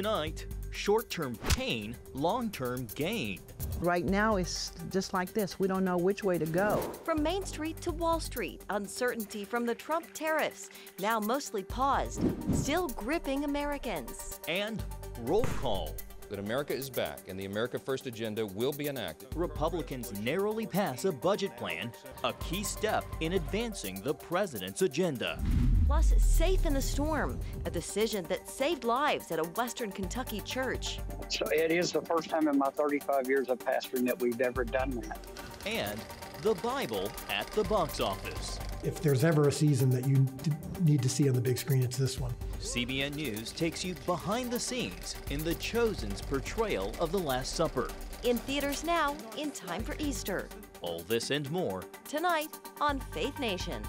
Tonight, short-term pain, long-term gain. Right now, it's just like this. We don't know which way to go. From Main Street to Wall Street, uncertainty from the Trump tariffs, now mostly paused, still gripping Americans. And roll call. That America is back and the America First agenda will be enacted. Republicans narrowly pass a budget plan, a key step in advancing the president's agenda. Plus, safe in the storm, a decision that saved lives at a Western Kentucky church. So it is the first time in my 35 years of pastoring that we've ever done that. And the Bible at the box office. If there's ever a season that you need to see on the big screen, it's this one. CBN News takes you behind the scenes in The Chosen's portrayal of the Last Supper. In theaters now, in time for Easter. All this and more Tonight on Faith Nation.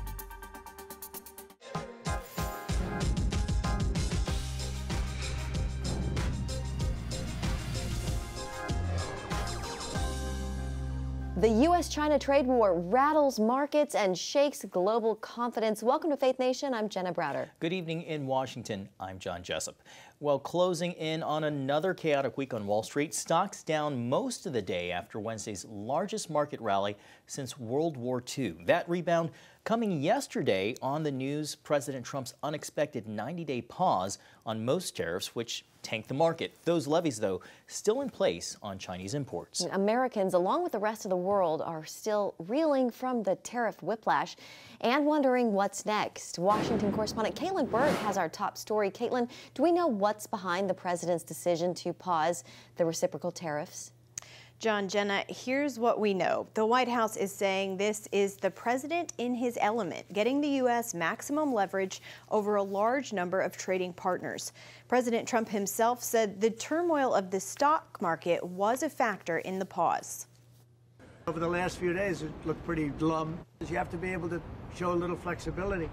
The U.S.-China trade war rattles markets and shakes global confidence. Welcome to Faith Nation. I'm Jenna Browder. Good evening in Washington. I'm John Jessup. Well, closing in on another chaotic week on Wall Street, stocks down most of the day after Wednesday's largest market rally since World War II. That rebound coming yesterday on the news President Trump's unexpected 90-day pause on most tariffs, which tanked the market. Those levies, though, still in place on Chinese imports. Americans, along with the rest of the world, are still reeling from the tariff whiplash and wondering what's next. Washington correspondent Caitlin Byrd has our top story. Caitlin, do we know what's behind the president's decision to pause the reciprocal tariffs? John, Jenna, here's what we know. The White House is saying this is the president in his element, getting the U.S. maximum leverage over a large number of trading partners. President Trump himself said the turmoil of the stock market was a factor in the pause. Over the last few days, it looked pretty glum. You have to be able to show a little flexibility,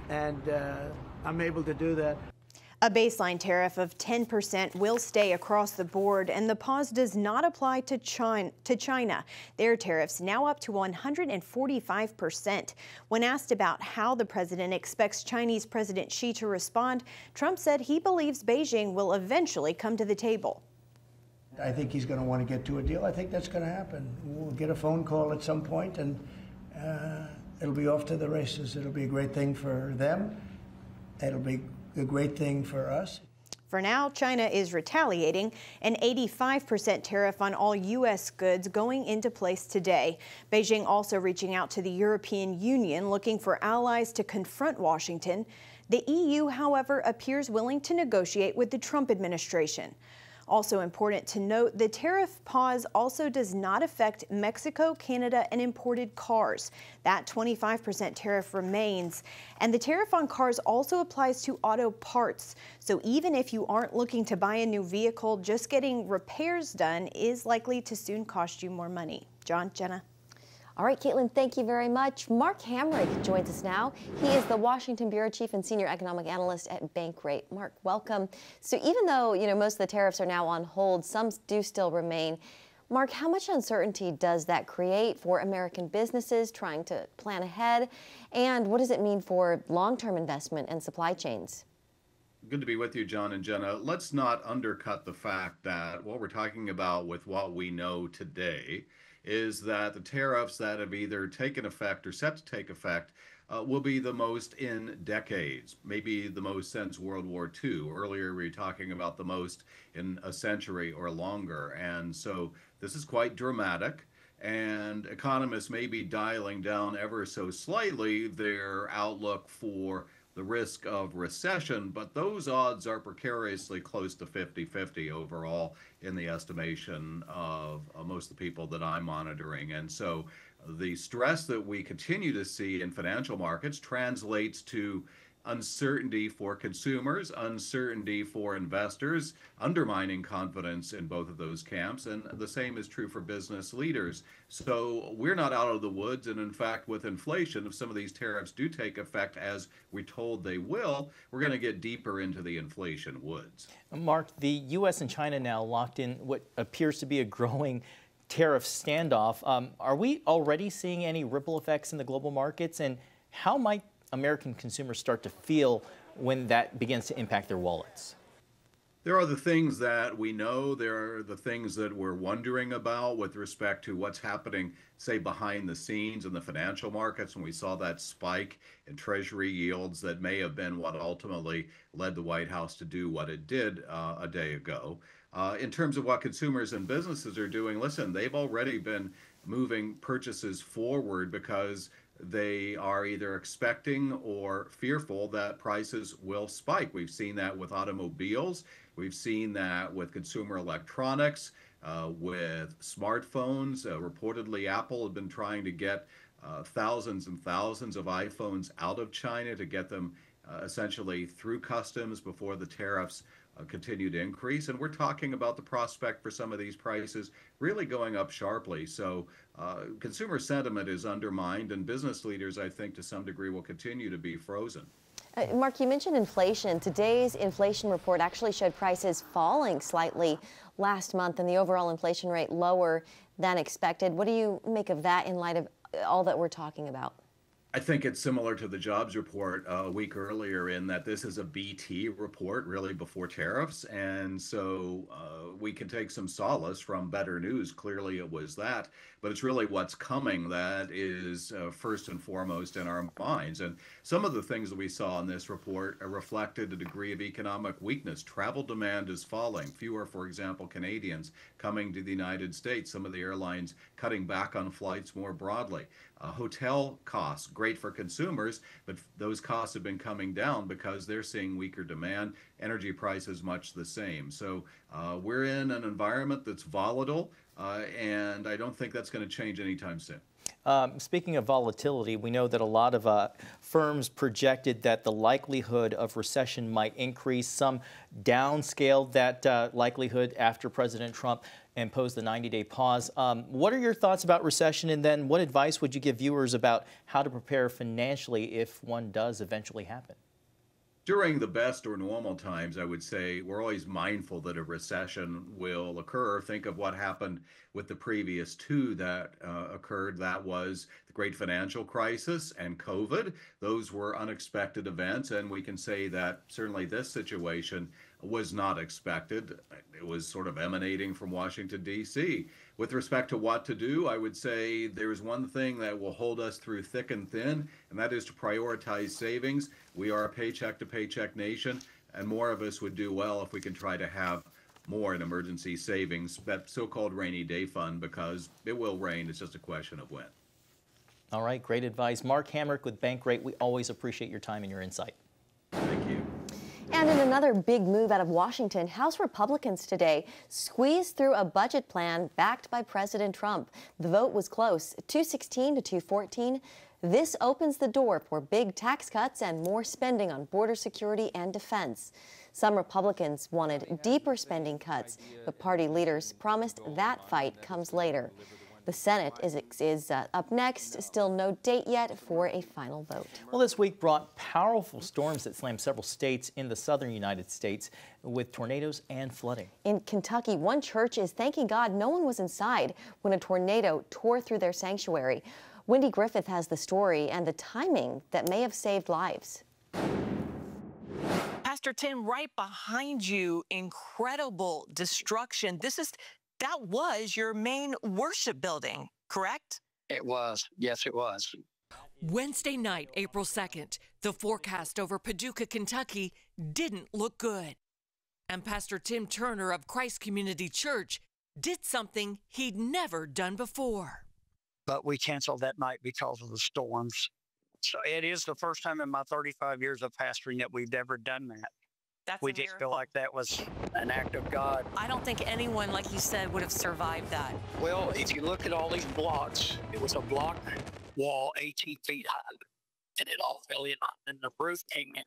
and I'm able to do that. A baseline tariff of 10% will stay across the board, and the pause does not apply to China. Their tariffs now up to 145%. When asked about how the president expects Chinese President Xi to respond, Trump said he believes Beijing will eventually come to the table. I think he's going to want to get to a deal. I think that's going to happen. We'll get a phone call at some point, and it'll be off to the races. It'll be a great thing for them. It'll be a great thing for us. For now, China is retaliating, an 85% tariff on all U.S. goods going into place today. Beijing also reaching out to the European Union, looking for allies to confront Washington. The EU, however, appears willing to negotiate with the Trump administration. Also important to note, the tariff pause also does not affect Mexico, Canada, and imported cars. That 25% tariff remains. And the tariff on cars also applies to auto parts. So even if you aren't looking to buy a new vehicle, just getting repairs done is likely to soon cost you more money. John, Jenna. All right, Caitlin, thank you very much. Mark Hamrick joins us now. He is the Washington Bureau Chief and Senior Economic Analyst at Bankrate. Mark, welcome. So even though, most of the tariffs are now on hold, some do still remain. Mark, how much uncertainty does that create for American businesses trying to plan ahead? And what does it mean for long-term investment and supply chains? Good to be with you, John and Jenna. Let's not undercut the fact that what we're talking about with what we know today is that the tariffs that have either taken effect or set to take effect will be the most in decades, maybe the most since World War II. Earlier, we were talking about the most in a century or longer. And so this is quite dramatic. And economists may be dialing down ever so slightly their outlook for the risk of recession, but those odds are precariously close to 50-50 overall in the estimation of most of the people that I'm monitoring. And so the stress that we continue to see in financial markets translates to uncertainty for consumers, uncertainty for investors, undermining confidence in both of those camps, and the same is true for business leaders. So we're not out of the woods, and in fact, with inflation, if some of these tariffs do take effect as we're told they will, we're going to get deeper into the inflation woods. Mark, the U.S. and China now locked in what appears to be a growing tariff standoff. Are we already seeing any ripple effects in the global markets, and how might American consumers start to feel when that begins to impact their wallets? There are the things that we know. There are the things that we're wondering about with respect to what's happening, say, behind the scenes in the financial markets. And we saw that spike in Treasury yields that may have been what ultimately led the White House to do what it did a day ago. In terms of what consumers and businesses are doing, listen, they've already been moving purchases forward because they are either expecting or fearful that prices will spike. We've seen that with automobiles. We've seen that with consumer electronics, with smartphones. Reportedly, Apple had been trying to get thousands and thousands of iPhones out of China to get them essentially through customs before the tariffs continue to increase. And we're talking about the prospect for some of these prices really going up sharply. So consumer sentiment is undermined, and business leaders, I think, to some degree will continue to be frozen. Mark, you mentioned inflation. Today's inflation report actually showed prices falling slightly last month and the overall inflation rate lower than expected. What do you make of that in light of all that we're talking about? I think it's similar to the jobs report a week earlier in that this is a BT report, really before tariffs. And so we can take some solace from better news. Clearly it was that, but it's really what's coming that is first and foremost in our minds. And some of the things that we saw in this report reflected a degree of economic weakness. Travel demand is falling. Fewer, for example, Canadians coming to the United States. Some of the airlines cutting back on flights more broadly. Hotel costs, great for consumers, but those costs have been coming down because they're seeing weaker demand. Energy prices much the same. So we're in an environment that's volatile, and I don't think that's going to change anytime soon. Speaking of volatility, we know that a lot of firms projected that the likelihood of recession might increase. Some downscaled that likelihood after President Trump imposed the 90-day pause. What are your thoughts about recession, and then what advice would you give viewers about how to prepare financially if one does eventually happen? During the best or normal times, I would say we're always mindful that a recession will occur. Think of what happened with the previous two that occurred. That was the great financial crisis and COVID. Those were unexpected events, and we can say that certainly this situation was not expected. It was sort of emanating from Washington, D.C. With respect to what to do, I would say there's one thing that will hold us through thick and thin, and that is to prioritize savings. We are a paycheck-to-paycheck nation, and more of us would do well if we can try to have more in emergency savings, that so-called rainy day fund, because it will rain. It's just a question of when. All right, great advice. Mark Hamrick with Bankrate. We always appreciate your time and your insight. Thank you. And in another big move out of Washington, House Republicans today squeezed through a budget plan backed by President Trump. The vote was close, 216 to 214. This opens the door for big tax cuts and more spending on border security and defense. Some Republicans wanted deeper spending cuts, but party leaders promised that fight comes later. The Senate is up next. Still no date yet for a final vote. Well, this week brought powerful storms that slammed several states in the southern United States with tornadoes and flooding. In Kentucky, one church is thanking God no one was inside when a tornado tore through their sanctuary. Wendy Griffith has the story and the timing that may have saved lives. Pastor Tim, right behind you, incredible destruction. That was your main worship building, correct? It was. Yes, it was. Wednesday night, April 2nd, the forecast over Paducah, Kentucky didn't look good. And Pastor Tim Turner of Christ Community Church did something he'd never done before. But we canceled that night because of the storms. So it is the first time in my 35 years of pastoring that we've ever done that. We just feel like that was an act of God. I don't think anyone, like you said, would have survived that. Well, if you look at all these blocks, it was a block wall 18 feet high, and it all fell in, and the roof came in.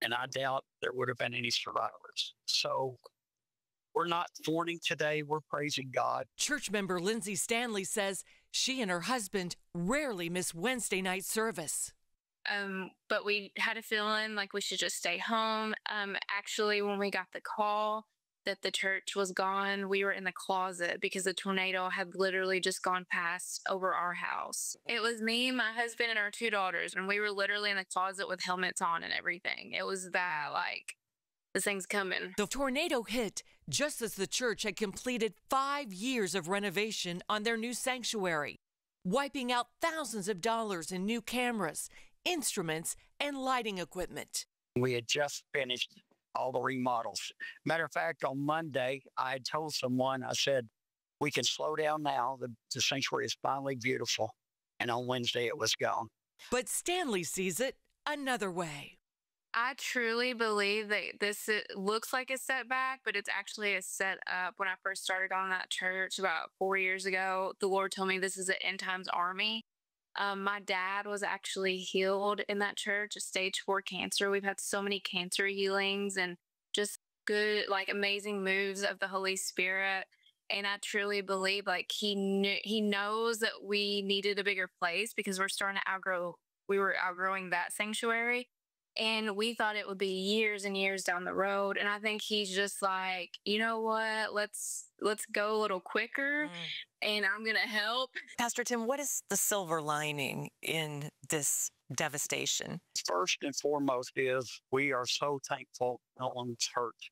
And I doubt there would have been any survivors. So we're not mourning today. We're praising God. Church member Lindsay Stanley says she and her husband rarely miss Wednesday night service. But we had a feeling like we should just stay home. Actually, when we got the call that the church was gone, we were in the closet because the tornado had literally just gone past over our house. It was me, my husband, and our two daughters, and we were literally in the closet with helmets on and everything. It was that, like, this thing's coming. The tornado hit just as the church had completed 5 years of renovation on their new sanctuary, wiping out thousands of dollars in new cameras, instruments, and lighting equipment. We had just finished all the remodels. Matter of fact, on Monday, I had told someone, I said, we can slow down now. The sanctuary is finally beautiful. And on Wednesday, it was gone. But Stanley sees it another way. I truly believe that this looks like a setback, but it's actually a setup. When I first started on that church about 4 years ago, the Lord told me this is an end times army. My dad was actually healed in that church, stage 4 cancer. We've had so many cancer healings and just good, like amazing moves of the Holy Spirit. And I truly believe like he knows that we needed a bigger place because we were outgrowing that sanctuary. And we thought it would be years and years down the road. And I think he's just like, you know what, let's go a little quicker and I'm going to help. Pastor Tim, what is the silver lining in this devastation? First and foremost is we are so thankful on church.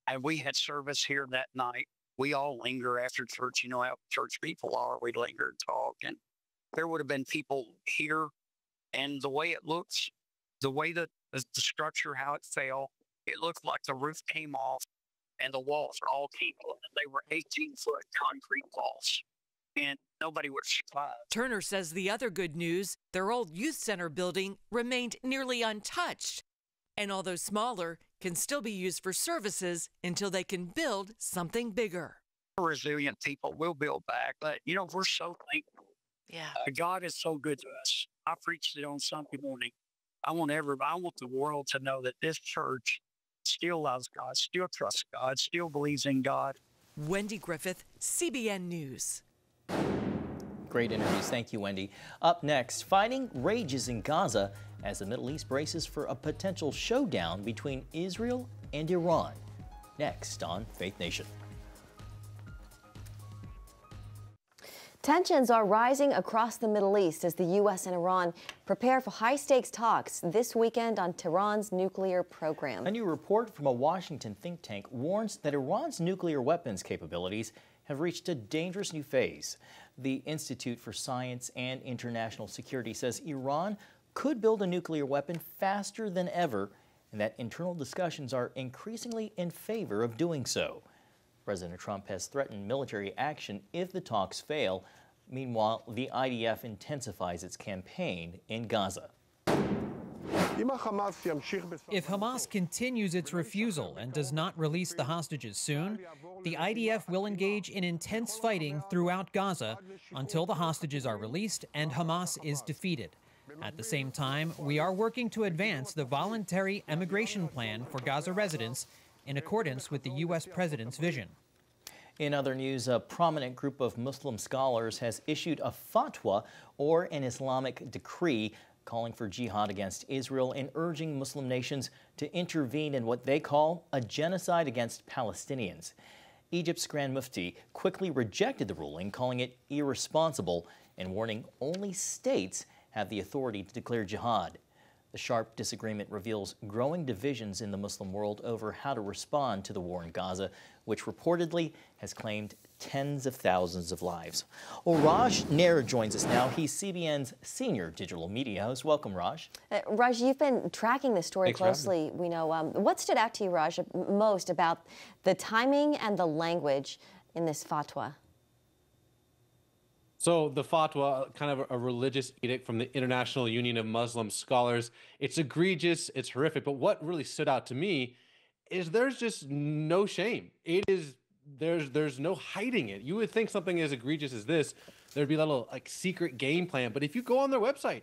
And we had service here that night. We all linger after church. You know how church people are. We linger and talk. And there would have been people here. And the way it looks, the way that the structure, how it fell, it looked like the roof came off and the walls all came off. They were 18-foot concrete walls. And nobody would survive. Turner says the other good news, their old youth center building remained nearly untouched. And although smaller, can still be used for services until they can build something bigger. Resilient people will build back. But, you know, we're so thankful. Yeah. God is so good to us. I preached it on Sunday morning. I want the world to know that this church still loves God, still trusts God, still believes in God. Wendy Griffith, CBN News. Great interviews. Thank you, Wendy. Up next, fighting rages in Gaza as the Middle East braces for a potential showdown between Israel and Iran. Next on Faith Nation. Tensions are rising across the Middle East as the U.S. and Iran prepare for high-stakes talks this weekend on Tehran's nuclear program. A new report from a Washington think tank warns that Iran's nuclear weapons capabilities have reached a dangerous new phase. The Institute for Science and International Security says Iran could build a nuclear weapon faster than ever, and that internal discussions are increasingly in favor of doing so. President Trump has threatened military action if the talks fail. Meanwhile, the IDF intensifies its campaign in Gaza. If Hamas continues its refusal and does not release the hostages soon, the IDF will engage in intense fighting throughout Gaza until the hostages are released and Hamas is defeated. At the same time, we are working to advance the voluntary emigration plan for Gaza residents in accordance with the U.S. President's vision. In other news, a prominent group of Muslim scholars has issued a fatwa, or an Islamic decree, calling for jihad against Israel and urging Muslim nations to intervene in what they call a genocide against Palestinians. Egypt's Grand Mufti quickly rejected the ruling, calling it irresponsible and warning only states have the authority to declare jihad. The sharp disagreement reveals growing divisions in the Muslim world over how to respond to the war in Gaza, which reportedly has claimed tens of thousands of lives. Well, Raj Nair joins us now. He's CBN's senior digital media host. Welcome, Raj. Raj, you've been tracking this story closely. We know. What stood out to you, Raj, most about the timing and the language in this fatwa? So the fatwa, kind of a religious edict from the International Union of Muslim Scholars. It's egregious, it's horrific, but what really stood out to me is there's just no shame. It is, there's no hiding it. You would think something as egregious as this, there'd be a little like secret game plan, but if you go on their website,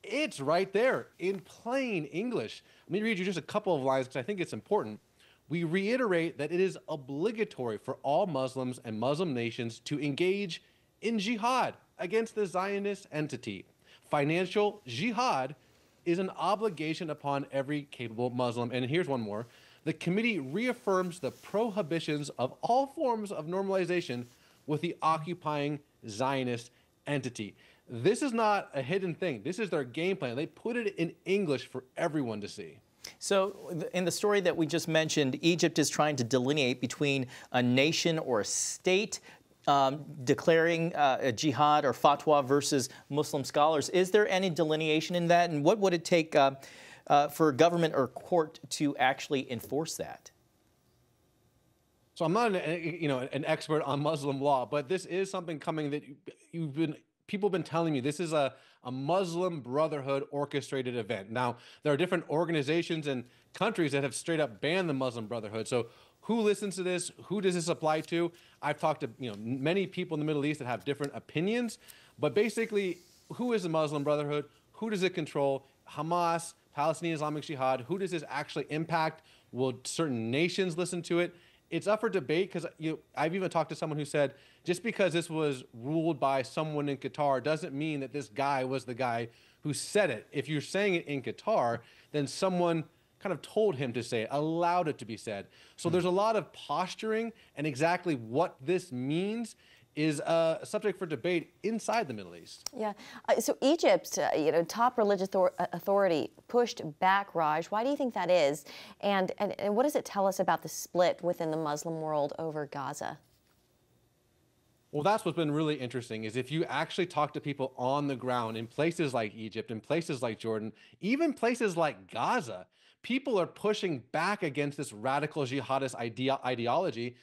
it's right there in plain English. Let me read you just a couple of lines because I think it's important. We reiterate that it is obligatory for all Muslims and Muslim nations to engage in jihad against the Zionist entity. Financial jihad is an obligation upon every capable Muslim. And here's one more. The committee reaffirms the prohibitions of all forms of normalization with the occupying Zionist entity. This is not a hidden thing. This is their game plan. They put it in English for everyone to see. So in the story that we just mentioned, Egypt is trying to delineate between a nation or a state declaring a jihad or fatwa versus Muslim scholars. Is there any delineation in that? And what would it take for government or court to actually enforce that? So I'm not an expert on Muslim law, but this is something coming that people have been telling me. This is a Muslim Brotherhood orchestrated event. Now, there are different organizations and countries that have straight up banned the Muslim Brotherhood. So who listens to this? Who does this apply to? I've talked to many people in the Middle East that have different opinions, but basically, who is the Muslim Brotherhood? Who does it control? Hamas, Palestinian Islamic Jihad. Who does this actually impact? Will certain nations listen to it? It's up for debate because I've even talked to someone who said just because this was ruled by someone in Qatar doesn't mean that this guy was the guy who said it. If you're saying it in Qatar, then someone kind of told him to say it, allowed it to be said. So there's a lot of posturing, and exactly what this means is a subject for debate inside the Middle East. Yeah. So Egypt's, top religious authority pushed back, Raj. Why do you think that is? And what does it tell us about the split within the Muslim world over Gaza? Well, that's what's been really interesting is if you actually talk to people on the ground in places like Egypt, in places like Jordan, even places like Gaza, people are pushing back against this radical jihadist ideology.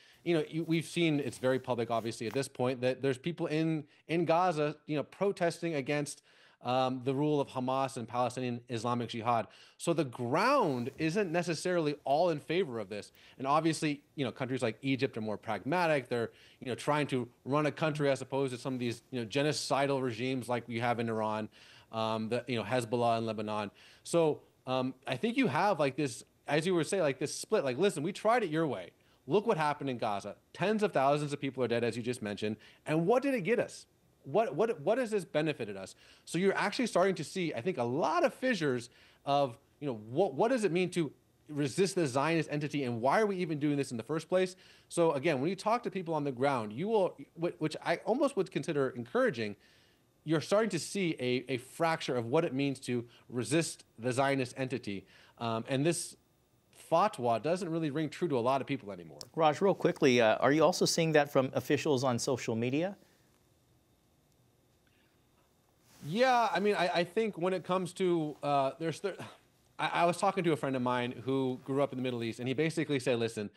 We've seen, it's very public, obviously, at this point, that there's people in Gaza, protesting against the rule of Hamas and Palestinian Islamic Jihad. So the ground isn't necessarily all in favor of this. And obviously, countries like Egypt are more pragmatic. They're, trying to run a country as opposed to some of these, genocidal regimes like we have in Iran, Hezbollah in Lebanon. So I think you have like this, as you were saying, like this split, like, listen, we tried it your way. Look what happened in Gaza. Tens of thousands of people are dead, as you just mentioned. And what did it get us? What has this benefited us? So you're actually starting to see, I think, a lot of fissures of, what does it mean to resist the Zionist entity, and why are we even doing this in the first place? So again, when you talk to people on the ground, you will, which I almost would consider encouraging, you're starting to see a fracture of what it means to resist the Zionist entity. And this fatwa doesn't really ring true to a lot of people anymore. Raj, real quickly, are you also seeing that from officials on social media? Yeah, I mean, I think when it comes to, I was talking to a friend of mine who grew up in the Middle East, and he basically said, listen,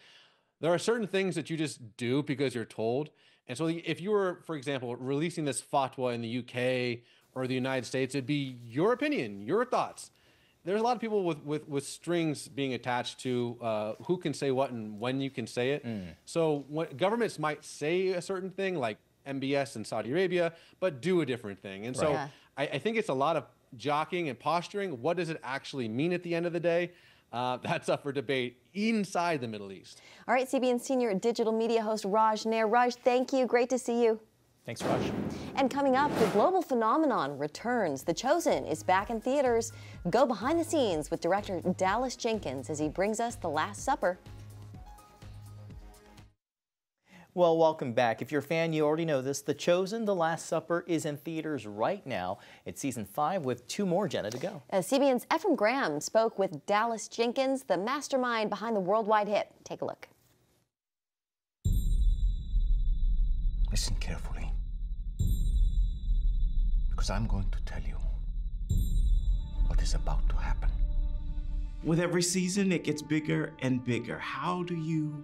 there are certain things that you just do because you're told. And so if you were, for example, releasing this fatwa in the UK or the United States, it'd be your opinion, your thoughts. There's a lot of people with strings being attached to who can say what and when you can say it. So when governments might say a certain thing, like MBS in Saudi Arabia, but do a different thing. And so I think it's a lot of jockeying and posturing. What does it actually mean at the end of the day? That's up for debate inside the Middle East. All right, CBN senior digital media host Raj Nair. Raj, thank you. Great to see you. Thanks, Raj. And coming up, the global phenomenon returns. The Chosen is back in theaters. Go behind the scenes with director Dallas Jenkins as he brings us The Last Supper. Well, welcome back. If you're a fan, you already know this. The Chosen, The Last Supper is in theaters right now. It's season 5 with 2 more, Jenna, to go. CBN's Ephraim Graham spoke with Dallas Jenkins, the mastermind behind the worldwide hit. Take a look. Listen carefully, because I'm going to tell you what is about to happen. With every season, it gets bigger and bigger. How do you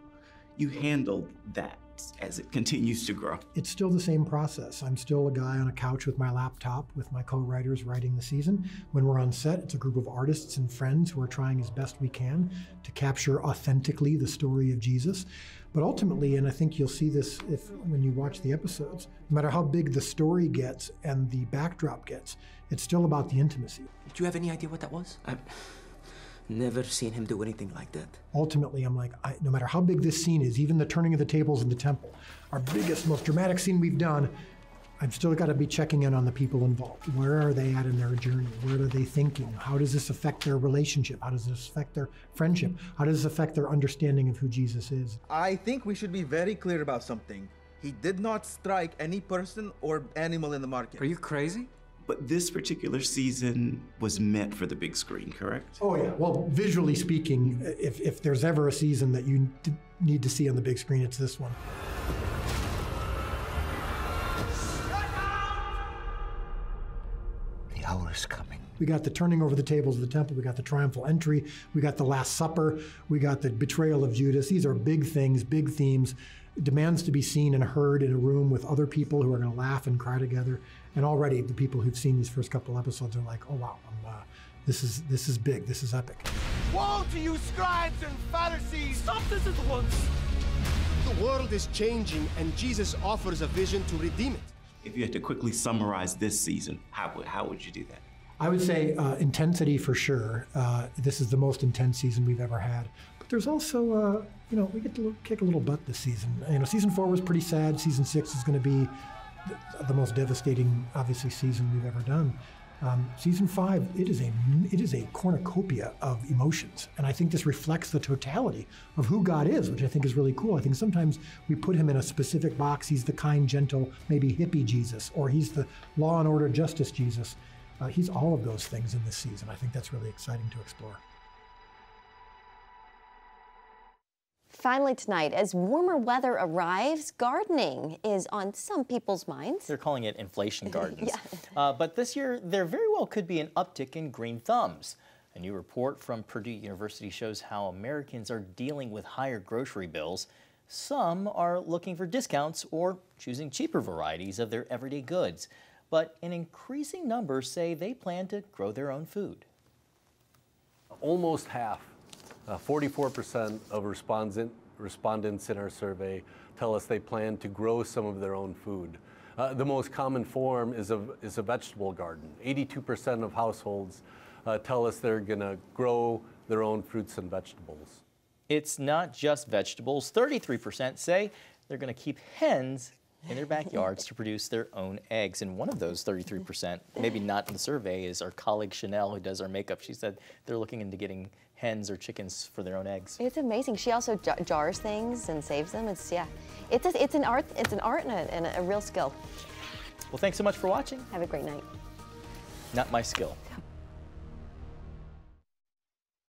handle that as it continues to grow? It's still the same process. I'm still a guy on a couch with my laptop with my co-writers writing the season. When we're on set, it's a group of artists and friends who are trying as best we can to capture authentically the story of Jesus. But ultimately, and I think you'll see this when you watch the episodes, no matter how big the story gets and the backdrop gets, it's still about the intimacy. Did you have any idea what that was? I've never seen him do anything like that. Ultimately, I'm like, no matter how big this scene is, even the turning of the tables in the temple, our biggest, most dramatic scene we've done, I've still got to be checking in on the people involved. Where are they at in their journey? What are they thinking? How does this affect their relationship? How does this affect their friendship? How does this affect their understanding of who Jesus is? I think we should be very clear about something. He did not strike any person or animal in the market. Are you crazy? But this particular season was meant for the big screen, correct? Oh yeah, well, visually speaking, if there's ever a season that you need to see on the big screen, it's this one. The hour is coming. We got the turning over the tables of the temple, we got the triumphal entry, we got the Last Supper, we got the betrayal of Judas. These are big things, big themes. It demands to be seen and heard in a room with other people who are going to laugh and cry together. And already the people who've seen these first couple episodes are like, oh wow, this is big, this is epic. Woe to you, scribes and Pharisees! Stop this at once! The world is changing, and Jesus offers a vision to redeem it. If you had to quickly summarize this season, how would you do that? I would say intensity for sure. This is the most intense season we've ever had. But there's also, we get to kick a little butt this season. Season 4 was pretty sad. Season 6 is going to be the most devastating, obviously, season we've ever done. Season 5, it is a cornucopia of emotions, and I think this reflects the totality of who God is, which I think is really cool. I think sometimes we put him in a specific box. He's the kind, gentle, maybe hippie Jesus, or he's the law and order justice Jesus. He's all of those things in this season. I think that's really exciting to explore. Finally tonight, as warmer weather arrives, gardening is on some people's minds. They're calling it inflation gardens. Yeah. But this year, there very well could be an uptick in green thumbs. A new report from Purdue University shows how Americans are dealing with higher grocery bills. Some are looking for discounts or choosing cheaper varieties of their everyday goods. But an increasing number say they plan to grow their own food. Almost half, 44% of respondents in our survey tell us they plan to grow some of their own food. The most common form is a vegetable garden. 82% of households tell us they're going to grow their own fruits and vegetables. It's not just vegetables. 33% say they're going to keep hens in their backyards to produce their own eggs. And one of those 33%, maybe not in the survey, is our colleague Chanel, who does our makeup. She said they're looking into getting hens or chickens for their own eggs. It's amazing. She also jars things and saves them. It's an art and a real skill. Well, thanks so much for watching. Have a great night. Not my skill.